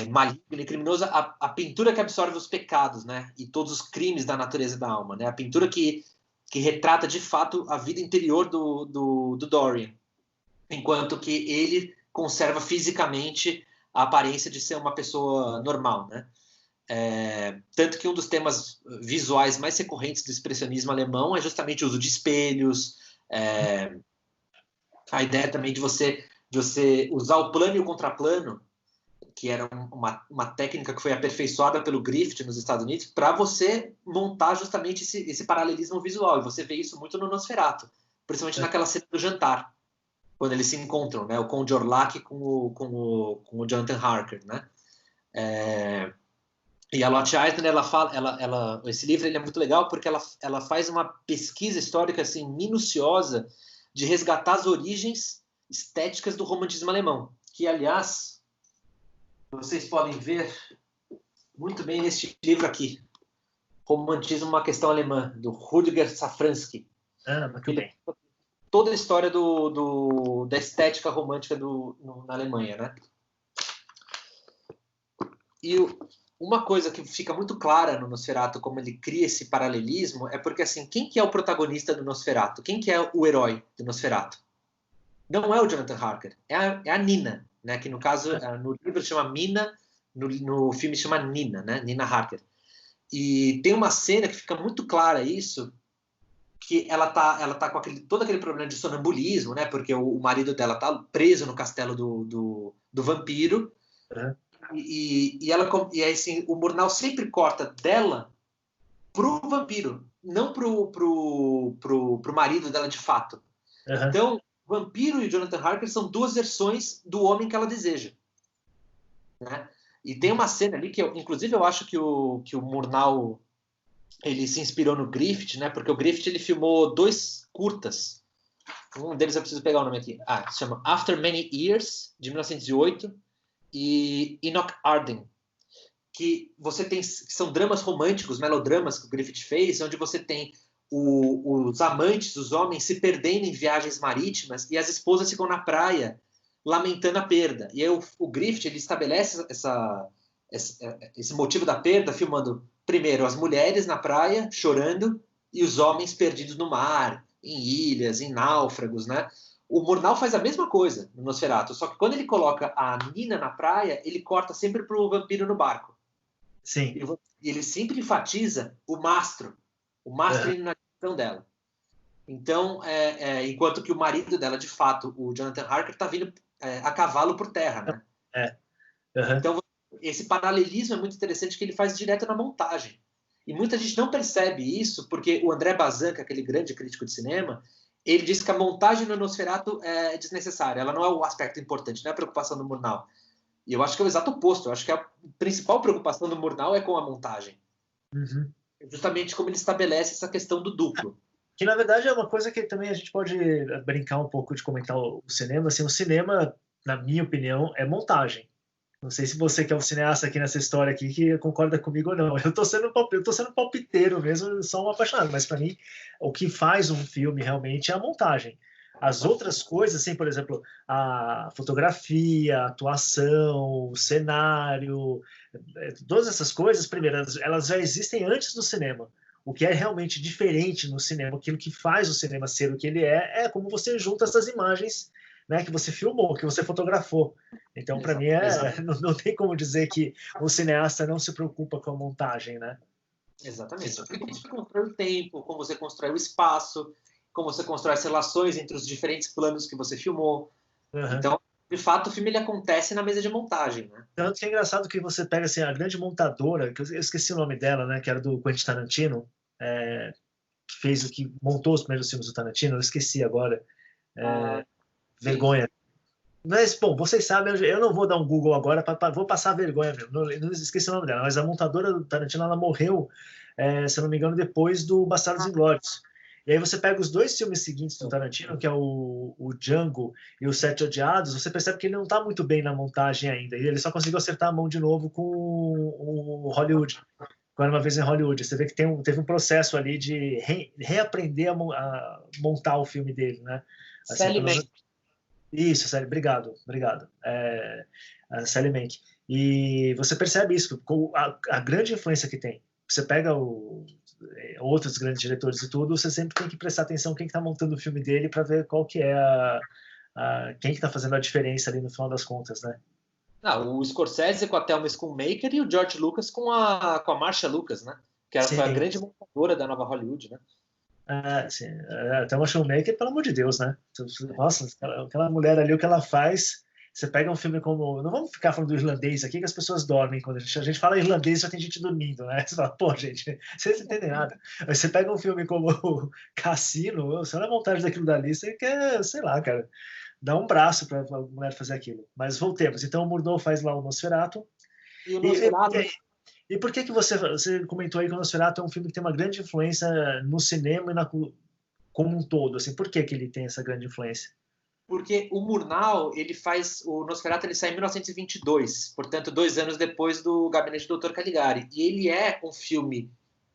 maligno e criminoso, a pintura que absorve os pecados, né? E todos os crimes da natureza e da alma, né? A pintura que retrata de fato a vida interior do Dorian, enquanto que ele conserva fisicamente a aparência de ser uma pessoa normal, né? Tanto que um dos temas visuais mais recorrentes do expressionismo alemão é justamente o uso de espelhos, a ideia também de você usar o plano e o contraplano, que era uma técnica que foi aperfeiçoada pelo Griffith nos Estados Unidos, para você montar justamente esse paralelismo visual. E você vê isso muito no Nosferatu, principalmente naquela cena do jantar, quando eles se encontram, né? O Conde Orlak com o Jonathan Harker, né? E a Lotte Eisner, ela fala, esse livro ele é muito legal porque ela faz uma pesquisa histórica assim minuciosa de resgatar as origens estéticas do romantismo alemão, que aliás vocês podem ver muito bem neste livro aqui, Romantismo, uma questão alemã, do Rüdiger Safransky. Muito bem. Toda a história da estética romântica na Alemanha, né? E uma coisa que fica muito clara no Nosferatu, como ele cria esse paralelismo, é porque, assim, quem que é o protagonista do Nosferatu? Quem que é o herói do Nosferatu? Não é o Jonathan Harker, é a Nina, né? Que no caso, no livro chama Mina, no filme chama Nina, né? Nina Harker. E tem uma cena que fica muito clara isso, que ela tá com todo aquele problema de sonambulismo, né? Porque o marido dela tá preso no castelo do vampiro. E aí, assim, o Murnau sempre corta dela pro vampiro, não pro marido dela de fato. Então, o vampiro e o Jonathan Harker são duas versões do homem que ela deseja, né? E tem uma cena ali que, inclusive, eu acho que o Murnau ele se inspirou no Griffith, né? Porque o Griffith ele filmou 2 curtas. Um deles eu preciso pegar o nome aqui. Se chama After Many Years, de 1908, e Enoch Arden, que são dramas românticos, melodramas que o Griffith fez, onde você tem os amantes, os homens se perdendo em viagens marítimas e as esposas ficam na praia lamentando a perda. E aí o Griffith ele estabelece esse motivo da perda filmando primeiro as mulheres na praia chorando e os homens perdidos no mar, em ilhas, em náufragos, né? O Murnau faz a mesma coisa no Nosferatu, só que quando ele coloca a Nina na praia, ele corta sempre pro vampiro no barco. Sim. E ele sempre enfatiza o mastro indo na direção dela. Então, enquanto que o marido dela, de fato, o Jonathan Harker, está vindo a cavalo por terra, né? Então, esse paralelismo é muito interessante que ele faz direto na montagem. E muita gente não percebe isso, porque o André Bazin, que é aquele grande crítico de cinema, ele diz que a montagem no Nosferatu é desnecessária, ela não é o aspecto importante, não é a preocupação do Murnau. E eu acho que é o exato oposto, eu acho que a principal preocupação do Murnau é com a montagem. Justamente como ele estabelece essa questão do duplo. Que, na verdade, é uma coisa que também a gente pode brincar um pouco de comentar o cinema. Assim, o cinema, na minha opinião, é montagem. Não sei se você que é um cineasta aqui nessa história aqui que concorda comigo ou não. Eu tô sendo palpiteiro mesmo, só um apaixonado. Mas para mim, o que faz um filme realmente é a montagem. As outras coisas, assim, por exemplo, a fotografia, a atuação, o cenário, todas essas coisas, primeiro, elas já existem antes do cinema. O que é realmente diferente no cinema, aquilo que faz o cinema ser o que ele é como você junta essas imagens, né, que você filmou, que você fotografou. Então, para mim, não tem como dizer que o cineasta não se preocupa com a montagem, né? Exatamente. Como você constrói o tempo, como você constrói o espaço, como você constrói as relações entre os diferentes planos que você filmou. Então, de fato, o filme ele acontece na mesa de montagem, né? Tanto que é engraçado que você pega assim, a grande montadora, que eu esqueci o nome dela, né, que era do Quentin Tarantino, que montou os primeiros filmes do Tarantino, eu esqueci agora. Vergonha. Mas, bom, vocês sabem, eu não vou dar um Google agora, vou passar vergonha mesmo. Não esqueci o nome dela, mas a montadora do Tarantino, ela morreu, se eu não me engano, depois do Bastardos Inglórios. E aí você pega os dois filmes seguintes do Tarantino, que é o Django e o Sete Odiados, você percebe que ele não está muito bem na montagem ainda. E ele só conseguiu acertar a mão de novo com o Hollywood. Com Era Uma Vez em Hollywood. Você vê que teve um processo ali de reaprender a montar o filme dele, né? Assim, Sally Mank. Isso, Sally, obrigado. A Sally Mank. E você percebe isso, a grande influência que tem. Você pega outros grandes diretores e tudo, você sempre tem que prestar atenção quem está montando o filme dele para ver qual que é quem que está fazendo a diferença ali no final das contas, né? O Scorsese com a Thelma Schoonmaker e o George Lucas com a Marcia Lucas, né? Que foi a grande montadora da nova Hollywood, né? Sim. Até uma Shoemaker, pelo amor de Deus, né? Nossa, aquela mulher ali, o que ela faz. Você pega um filme como. Não vamos ficar falando do irlandês aqui, que as pessoas dormem. Quando a gente fala irlandês, já tem gente dormindo, né? Você fala, pô, gente, vocês não entendem nada. Mas você pega um filme como Cassino, você olha a montagem daquilo dali, você quer, sei lá, cara, dar um braço para a mulher fazer aquilo. Mas voltemos. Então o Murnau faz lá o Nosferatu. E o Nosferatu. E por que você comentou aí que o Nosferatu é um filme que tem uma grande influência no cinema e como um todo? Assim, por que ele tem essa grande influência? Porque o Murnau, o Nosferatu ele sai em 1922, portanto 2 anos depois do Gabinete do Dr. Caligari. E ele é um filme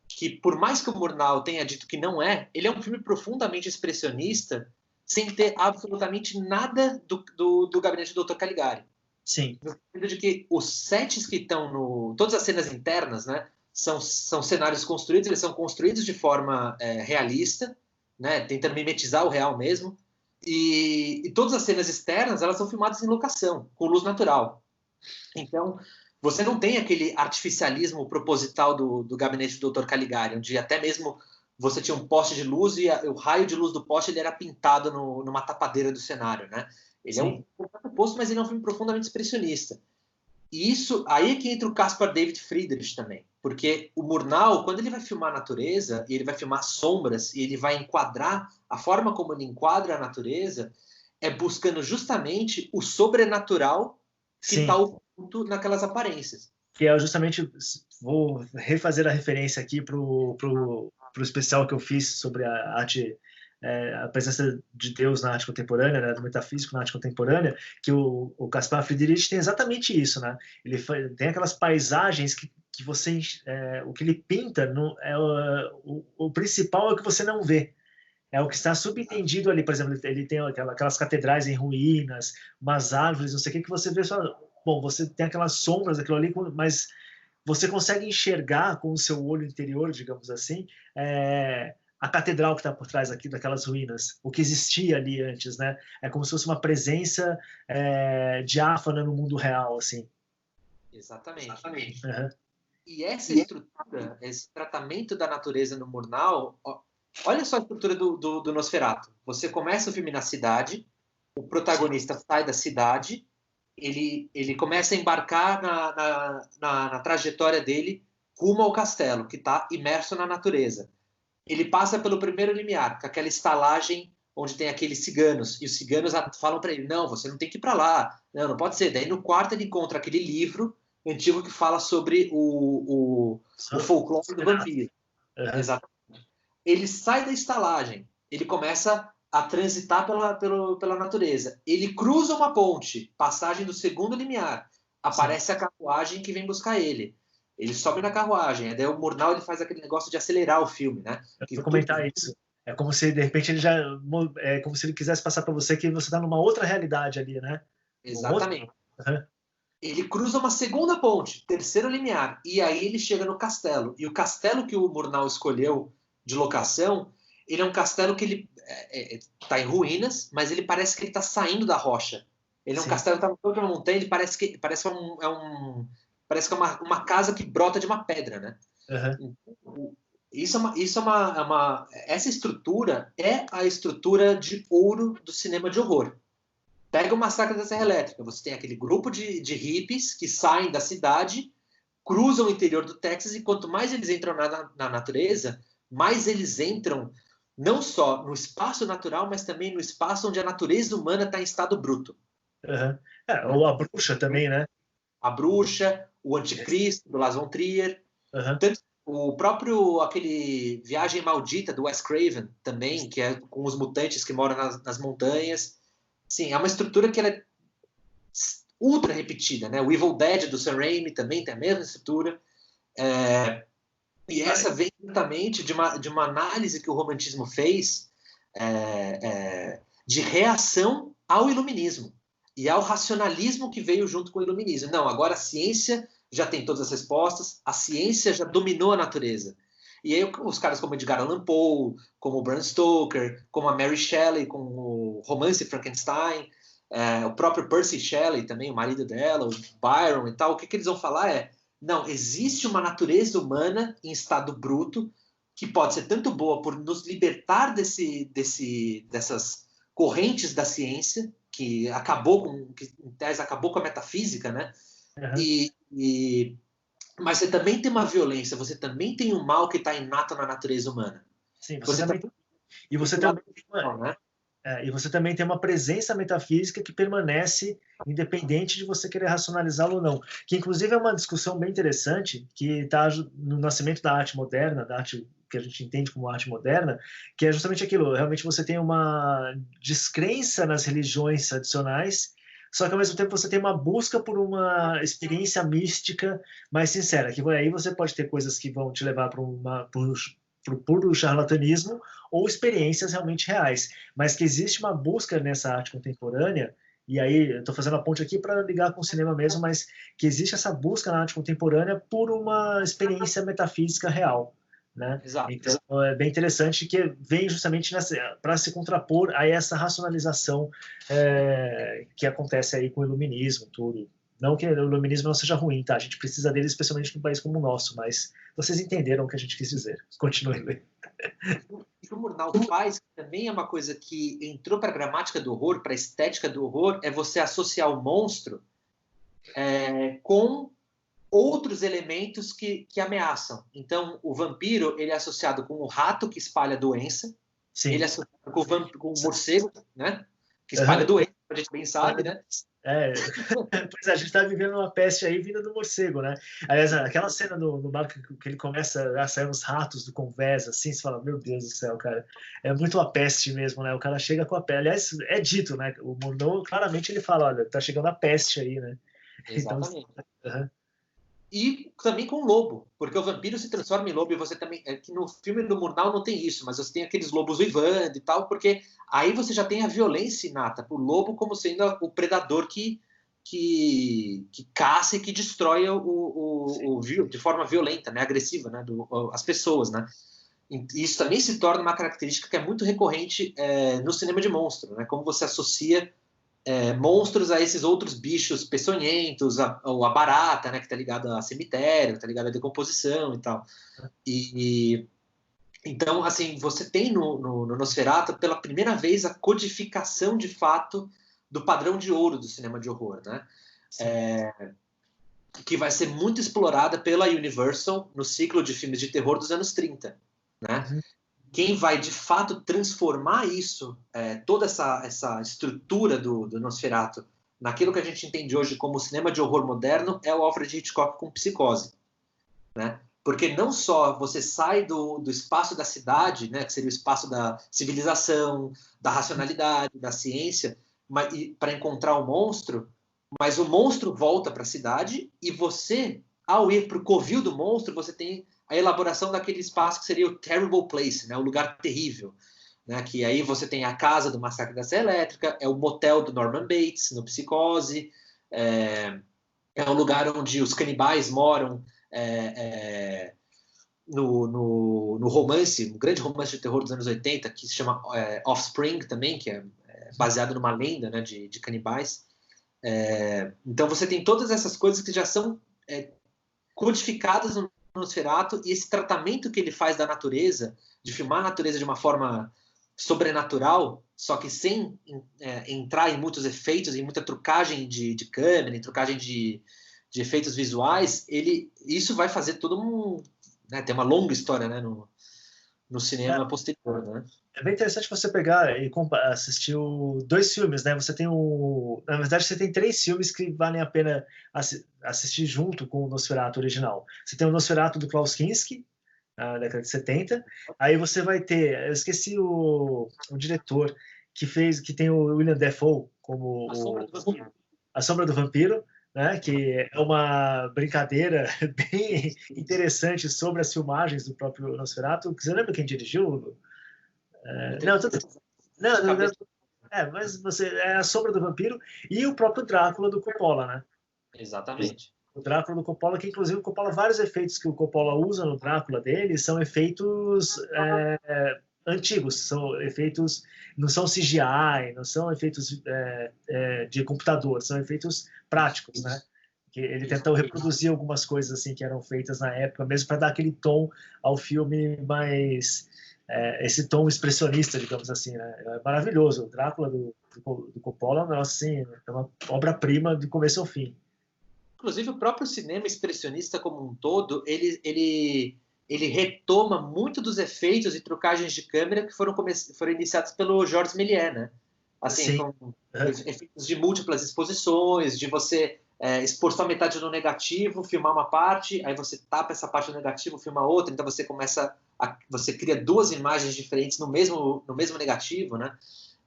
que, por mais que o Murnau tenha dito que não é, ele é um filme profundamente expressionista, sem ter absolutamente nada do Gabinete do Dr. Caligari. Sim. No sentido de que os sets que estão todas as cenas internas, né, são cenários construídos, eles são construídos de forma realista, né, tentando mimetizar o real mesmo, e todas as cenas externas, elas são filmadas em locação, com luz natural. Então, você não tem aquele artificialismo proposital do Gabinete do Dr. Caligari, onde até mesmo você tinha um poste de luz e o raio de luz do poste ele era pintado numa tapadeira do cenário, né? Ele é um oposto, mas ele é um filme profundamente expressionista. E isso, aí é que entra o Caspar David Friedrich também. Porque o Murnau, quando ele vai filmar a natureza, e ele vai filmar sombras, e ele vai enquadrar, a forma como ele enquadra a natureza, é buscando justamente o sobrenatural que está oculto naquelas aparências. Que é justamente, vou refazer a referência aqui para o especial que eu fiz sobre a arte, a presença de Deus na arte contemporânea, né, do metafísico na arte contemporânea, que o Caspar Friedrich tem exatamente isso, né? Ele tem aquelas paisagens que você, o que ele pinta, o principal é o que você não vê. É o que está subentendido ali, por exemplo, ele tem aquelas catedrais em ruínas, umas árvores, não sei o que você vê só. Bom, você tem aquelas sombras, aquilo ali, mas você consegue enxergar com o seu olho interior, digamos assim, a catedral que está por trás aqui daquelas ruínas, o que existia ali antes, né? É como se fosse uma presença diáfana no mundo real, assim. Exatamente. Uhum. E essa estrutura, esse tratamento da natureza no Murnau, olha só a estrutura do Nosferatu. Você começa o filme na cidade, o protagonista sai da cidade, ele começa a embarcar na trajetória dele rumo ao castelo, que está imerso na natureza. Ele passa pelo primeiro limiar, com aquela estalagem onde tem aqueles ciganos, e os ciganos falam para ele, não, você não tem que ir para lá, não pode ser. Daí no quarto ele encontra aquele livro antigo que fala sobre o folclore do vampiro. Uhum. Exatamente. Ele sai da estalagem, ele começa a transitar pela natureza. Ele cruza uma ponte, passagem do segundo limiar. Aparece a carruagem que vem buscar ele. Ele sobe na carruagem. Daí o Murnau ele faz aquele negócio de acelerar o filme, né? Eu vou comentar isso. É como se, de repente, é como se ele quisesse passar para você que você está numa outra realidade ali, né? Exatamente. Ele cruza uma segunda ponte, terceiro limiar, e aí ele chega no castelo. E o castelo que o Murnau escolheu de locação, ele é um castelo que ele está em ruínas, mas ele parece que ele está saindo da rocha. Ele é um castelo que está no topo de uma montanha, ele parece que é uma casa que brota de uma pedra, né? Uhum. Essa estrutura é a estrutura de ouro do cinema de horror. Pega o Massacre da Serra Elétrica. Você tem aquele grupo de hippies que saem da cidade, cruzam o interior do Texas, e quanto mais eles entram na natureza, mais eles entram não só no espaço natural, mas também no espaço onde a natureza humana está em estado bruto. Uhum. Ou a bruxa também, né? A bruxa, o anticristo, do Lars von Trier. Uhum. Tanto o próprio, aquele Viagem Maldita, do Wes Craven, também, que é com os mutantes que moram nas montanhas. Sim, é uma estrutura que ela é ultra repetida, né? O Evil Dead, do Sam Raimi, também tem a mesma estrutura. E essa vem justamente de uma análise que o romantismo fez de reação ao iluminismo e ao racionalismo que veio junto com o iluminismo. Não, agora a ciência já tem todas as respostas, a ciência já dominou a natureza. E aí os caras como Edgar Allan Poe, como o Bram Stoker, como a Mary Shelley, com o romance Frankenstein, o próprio Percy Shelley também, o marido dela, o Byron e tal, o que eles vão falar é: não, existe uma natureza humana em estado bruto que pode ser tanto boa por nos libertar dessas correntes da ciência, que em tese acabou com a metafísica, né? Uhum. Mas você também tem uma violência, você também tem um mal que está inato na natureza humana. Sim, e você também tem uma presença metafísica que permanece independente de você querer racionalizá-lo ou não. Que, inclusive, é uma discussão bem interessante que está no nascimento da arte moderna, da arte que a gente entende como arte moderna, que é justamente aquilo. Realmente você tem uma descrença nas religiões tradicionais, só que, ao mesmo tempo, você tem uma busca por uma experiência mística mais sincera. Que aí você pode ter coisas que vão te levar para o puro charlatanismo, ou experiências realmente reais, mas que existe uma busca nessa arte contemporânea, e aí eu estou fazendo a ponte aqui para ligar com o cinema mesmo, mas que existe essa busca na arte contemporânea por uma experiência metafísica real, né? Exato. Então é bem interessante que vem justamente para se contrapor a essa racionalização que acontece aí com o iluminismo, tudo. Não que o iluminismo não seja ruim, tá? A gente precisa dele, especialmente num país como o nosso, mas vocês entenderam o que a gente quis dizer. Continue lendo. O que o Murnau faz, que também é uma coisa que entrou para a gramática do horror, para a estética do horror, é você associar o monstro com outros elementos que ameaçam. Então, o vampiro ele é associado com o rato que espalha doença. Sim. Ele é associado com o morcego, né? Que espalha doença, a gente bem sabe, né? Pois é, a gente está vivendo uma peste aí vinda do morcego, né? Aliás, aquela cena no barco que ele começa a sair uns ratos do convés, assim, você fala, meu Deus do céu, cara, é muito uma peste mesmo, né? O cara chega com a peste. Aliás, é dito, né? O Murnau, claramente, ele fala, olha, tá chegando a peste aí, né? Exatamente. Então, e também com o lobo, porque o vampiro se transforma em lobo, e você também, que no filme do Murnau não tem isso, mas você tem aqueles lobos uivando e tal, porque aí você já tem a violência inata, o lobo como sendo o predador que caça e que destrói de forma violenta, né, agressiva, né, as pessoas, né. E isso também se torna uma característica que é muito recorrente no cinema de monstro, né, como você associa monstros a esses outros bichos peçonhentos, a barata, né, que está ligada a cemitério, está ligada à decomposição e tal. Então, assim, você tem no Nosferatu, pela primeira vez, a codificação de fato do padrão de ouro do cinema de horror, né? Que vai ser muito explorada pela Universal no ciclo de filmes de terror dos anos 30, né? Uhum. Quem vai, de fato, transformar isso, toda essa estrutura do Nosferatu, naquilo que a gente entende hoje como cinema de horror moderno, é o Alfred Hitchcock com Psicose, né? Porque não só você sai do espaço da cidade, né, que seria o espaço da civilização, da racionalidade, da ciência, para encontrar o monstro, mas o monstro volta para a cidade e você, ao ir para o covil do monstro, você tem a elaboração daquele espaço que seria o Terrible Place, né, o lugar terrível, né, que aí você tem a casa do Massacre da Serra Elétrica, é o motel do Norman Bates, no Psicose, é um lugar onde os canibais moram, no romance, um grande romance de terror dos anos 80, que se chama Offspring também, que é baseado numa lenda, né, de canibais. Então você tem todas essas coisas que já são codificadas no Nosferatu, e esse tratamento que ele faz da natureza, de filmar a natureza de uma forma sobrenatural, só que sem entrar em muitos efeitos, em muita trucagem de câmera, em trucagem de efeitos visuais, isso vai fazer todo né, tem uma longa história, né, no cinema posterior, né? É bem interessante você pegar e assistir dois filmes, né? Você tem na verdade, você tem 3 filmes que valem a pena assistir junto com o Nosferatu original. Você tem o Nosferatu do Klaus Kinski, na década de 70. Aí você vai ter, eu esqueci o diretor que tem o William Dafoe como A Sombra do Vampiro, né? Que é uma brincadeira bem interessante sobre as filmagens do próprio Nosferatu. Você lembra quem dirigiu? Mas é A Sombra do Vampiro e o próprio Drácula do Coppola, né? Exatamente. O Drácula do Coppola, que inclusive o Coppola, vários efeitos que o Coppola usa no Drácula dele são efeitos antigos, são efeitos, não são CGI, não são efeitos de computador, são efeitos práticos, né? Que ele tentou reproduzir algumas coisas assim que eram feitas na época, mesmo para dar aquele tom ao filme mais esse tom expressionista, digamos assim, né? É maravilhoso. O Drácula do Coppola, nossa, assim, é uma obra-prima do começo ao fim. Inclusive, o próprio cinema expressionista como um todo, ele retoma muito dos efeitos e trucagens de câmera que foram iniciados pelo Georges Méliès, né? Assim, com efeitos de múltiplas exposições, de você expor só metade no negativo, filmar uma parte, aí você tapa essa parte no negativo, filma outra, então você você cria 2 imagens diferentes no mesmo negativo, né?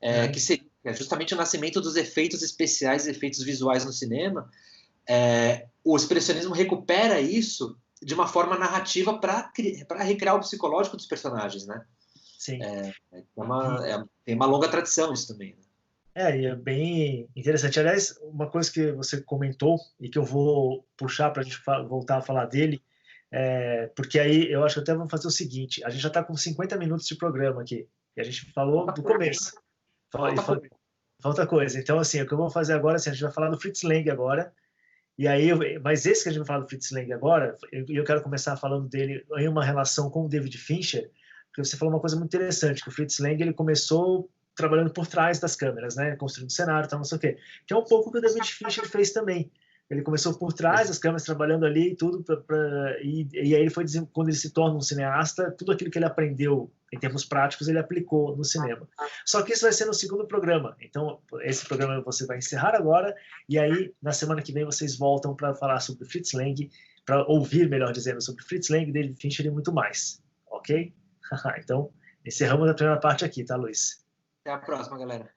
Que é justamente o nascimento dos efeitos especiais e efeitos visuais no cinema. O expressionismo recupera isso de uma forma narrativa para recriar o psicológico dos personagens, né? Sim. Tem uma longa tradição isso também, né? E é bem interessante. Aliás, uma coisa que você comentou e que eu vou puxar para a gente voltar a falar dele, porque aí eu acho que até vamos fazer o seguinte: a gente já está com 50 minutos de programa aqui, e a gente falou do começo. Falta coisa. Então, assim, o que eu vou fazer agora, assim, a gente vai falar do Fritz Lang agora, e aí, mas esse que a gente vai falar do Fritz Lang agora, eu quero começar falando dele em uma relação com o David Fincher, porque você falou uma coisa muito interessante, que o Fritz Lang ele começou trabalhando por trás das câmeras, né, construindo cenário, tal, não sei o quê, que é um pouco o que o David Fincher fez também. Ele começou por trás das câmeras, trabalhando ali e tudo, e aí ele foi quando ele se torna um cineasta, tudo aquilo que ele aprendeu em termos práticos ele aplicou no cinema. Só que isso vai ser no segundo programa. Então esse programa você vai encerrar agora e aí na semana que vem vocês voltam para falar sobre Fritz Lang, para ouvir, melhor dizendo, sobre Fritz Lang, David Fincher e muito mais, ok? Então encerramos a primeira parte aqui, tá, Luiz? Até a próxima, galera.